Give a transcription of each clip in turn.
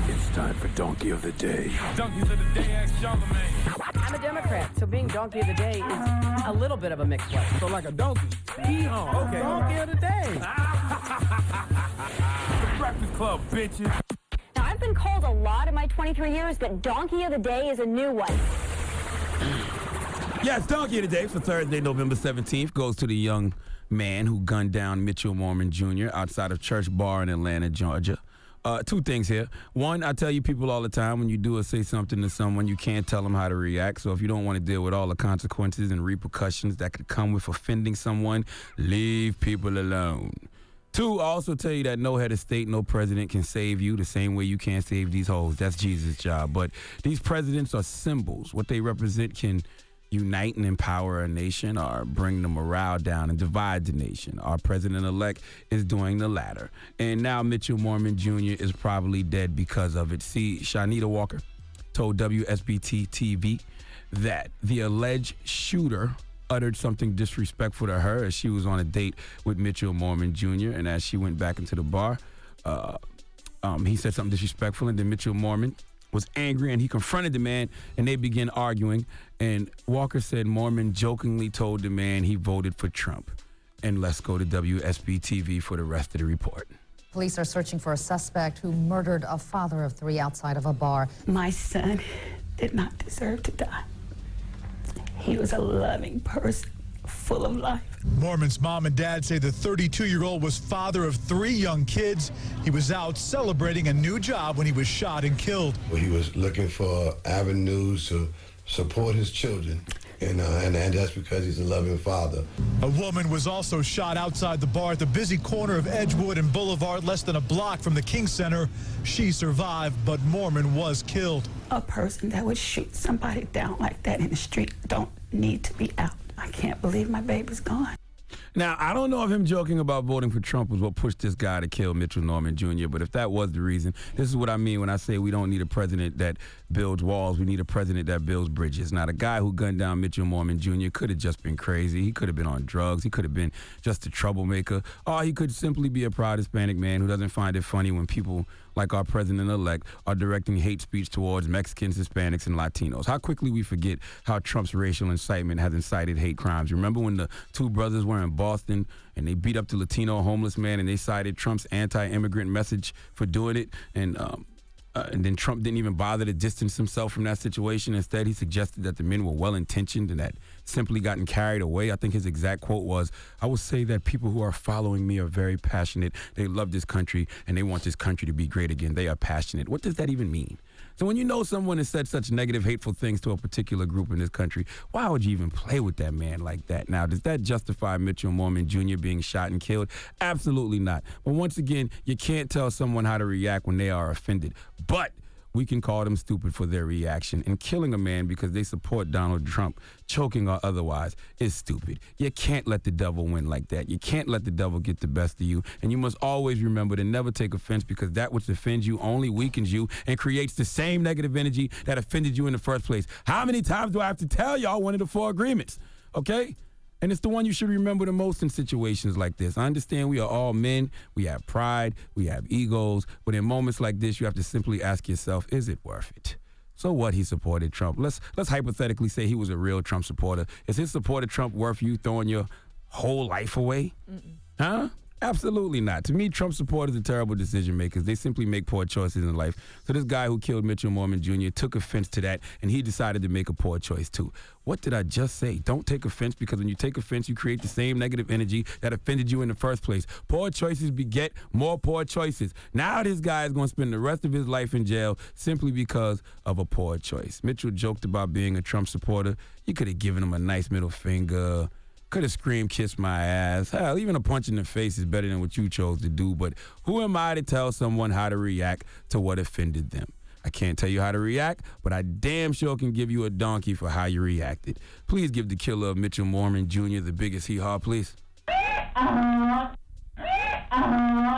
It's time for Donkey of the Day. Donkeys of the Day, ask Charlamagne. I'm a Democrat, so being Donkey of the Day is a little bit of a mixed blessing. So like a donkey. Yeehaw. Okay. Donkey of the Day. The Breakfast Club, bitches. Now, I've been called a lot in my 23 years, but Donkey of the Day is a new one. Yes, Donkey of the Day for Thursday, November 17th goes to the young man who gunned down Mitchell Mormon Jr. outside of Church Bar in Atlanta, Georgia. Two things here. One, I tell you people all the time, when you do or say something to someone, you can't tell them how to react. So if you don't want to deal with all the consequences and repercussions that could come with offending someone, leave people alone. Two, I also tell you that no head of state, no president can save you the same way you can't save these hoes. That's Jesus' job. But these presidents are symbols. What they represent can unite and empower a nation or bring the morale down and divide the nation. Our president-elect is doing the latter. And now Mitchell Mormon Jr. is probably dead because of it. See, Shanita Walker told WSBT-TV that the alleged shooter uttered something disrespectful to her as she was on a date with Mitchell Mormon Jr. And as she went back into the bar, he said something disrespectful, and then Mitchell Mormon was angry and he confronted the man and they began arguing. And Walker said Mormon jokingly told the man he voted for Trump. And let's go to WSB-TV for the rest of the report. Police are searching for a suspect who murdered a father of three outside of a bar. My son did not deserve to die. He was a loving person, full of life. Mormon's mom and dad say the 32-year-old was father of three young kids. He was out celebrating a new job when he was shot and killed. Well, he was looking for avenues to support his children, and that's because he's a loving father. A woman was also shot outside the bar at the busy corner of Edgewood and Boulevard, less than a block from the King Center. She survived, but Mormon was killed. A person that would shoot somebody down like that in the street don't need to be out. I can't believe my baby's gone. Now, I don't know if him joking about voting for Trump was what pushed this guy to kill Mitchell Mormon Jr., but if that was the reason, this is what I mean when I say we don't need a president that builds walls. We need a president that builds bridges. Now, the guy who gunned down Mitchell Mormon Jr. could have just been crazy. He could have been on drugs. He could have been just a troublemaker. Or he could simply be a proud Hispanic man who doesn't find it funny when people like our president-elect are directing hate speech towards Mexicans, Hispanics, and Latinos. How quickly we forget how Trump's racial incitement has incited hate crimes. Remember when the two brothers were in Boston and they beat up the Latino homeless man and they cited Trump's anti-immigrant message for doing it? And then Trump didn't even bother to distance himself from that situation. Instead, he suggested that the men were well-intentioned and that simply gotten carried away. I think his exact quote was, "I would say that people who are following me are very passionate. They love this country, and they want this country to be great again. They are passionate." What does that even mean? So when you know someone has said such negative, hateful things to a particular group in this country, why would you even play with that man like that? Now, does that justify Mitchell Mormon Jr. being shot and killed? Absolutely not. But once again, you can't tell someone how to react when they are offended. But we can call them stupid for their reaction. And killing a man because they support Donald Trump, choking or otherwise, is stupid. You can't let the devil win like that. You can't let the devil get the best of you. And you must always remember to never take offense, because that which offends you only weakens you and creates the same negative energy that offended you in the first place. How many times do I have to tell y'all one of the four agreements? Okay? And it's the one you should remember the most in situations like this. I understand we are all men. We have pride. We have egos. But in moments like this, you have to simply ask yourself, is it worth it? So what, he supported Trump. Let's hypothetically say he was a real Trump supporter. Is his support of Trump worth you throwing your whole life away? Huh? Absolutely not. To me, Trump supporters are terrible decision makers. They simply make poor choices in life. So this guy who killed Mitchell Mormon Jr. took offense to that, and he decided to make a poor choice too. What did I just say? Don't take offense, because when you take offense, you create the same negative energy that offended you in the first place. Poor choices beget more poor choices. Now this guy is going to spend the rest of his life in jail simply because of a poor choice. Mitchell joked about being a Trump supporter. You could have given him a nice middle finger. Could have screamed, "Kiss my ass." Hell, even a punch in the face is better than what you chose to do. But who am I to tell someone how to react to what offended them? I can't tell you how to react, but I damn sure can give you a donkey for how you reacted. Please give the killer of Mitchell Mormon Jr. the biggest hee-haw, please.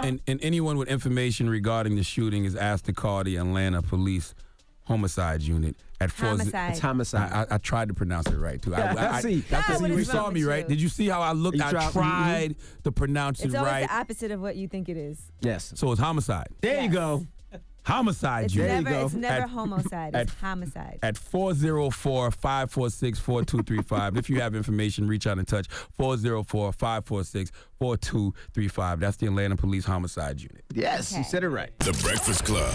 And anyone with information regarding the shooting is asked to call the Atlanta police Homicide Unit at Homicide. It's homicide. I tried to pronounce it right too. See. what You is saw wrong me with right. you? Did you see how I looked? I tried to pronounce It's it always right. the opposite of what you think it is. Yes. So it's homicide. There you go. Homicide It's Unit. never, it's never At- homicide. It's homicide. At 404-546-4235. If you have information, reach out and touch 404-546-4235. That's the Atlanta Police Homicide Unit. Yes, you said it right. The Breakfast Club.